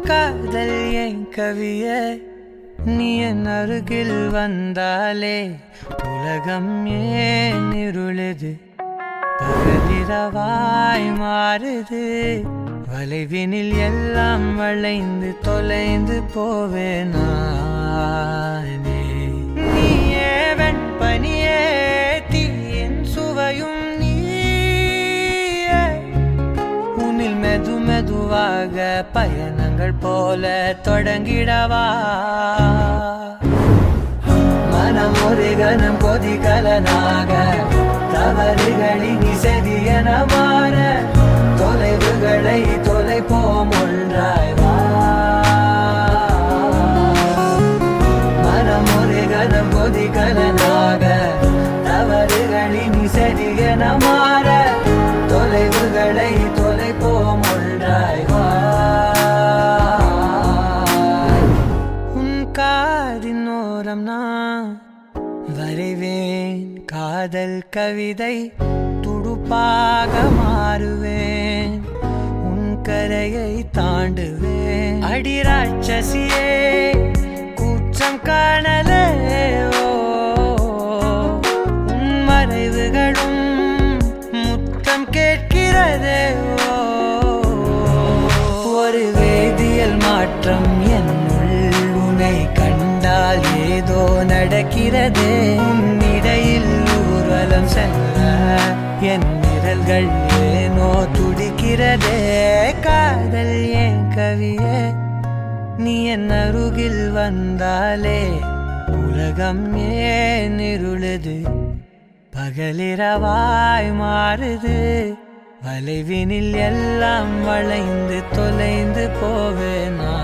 காதல் என் கவியே நீ என் அருகில் வந்தாலே உலகம் ஏன் இருளுது பகலிரவாய் மாறுது வளைவினில் எல்லாம் வளைந்து தொலைந்து போவேனானே நீயே வெண்பனியே தீயின் சுவையும் உன்னில் மெது மெதுவாக பயணங்கள் போல தொடங்கிடவா மனம் ஒரு கணம் கொதிகலனாக தவறுகளின் செதியன மாற தொலைவுகளை தொலைப்போம் ஒன்றாய் வா மனம் ஒரு கணம் கொதிகலனாக தவறுகளின் செதியன மாற தொலைவுகளை தொலைப்போம் ஒன்றாய் வா உன் காதின் ஓரம் நான் வரைவேன் காதல் கவிதை துடுப்பாக மாறுவேன் உன் கரையை தாண்டுவேன் அடி ராட்சசியே கூச்சம் காணலே உன் மறைவுகளும் முத்தம் கேட்கிறதே ஒரு வேதியியல் மாற்றம் என்னுள் உன்னை கண்டால் ஏதோ நடக்கிறதே இடையில் ஊர்வலம் செல்ல என் விரல்கள் ஏனோ துடிக்கிறதே காதல் என் கவியே நீ என் அருகில் வந்தாலே உலகம் ஏன் இருளுது பகலிரவாய் மாறுது வளைவினில் எல்லாம் வளைந்து தொலைந்து போவேனா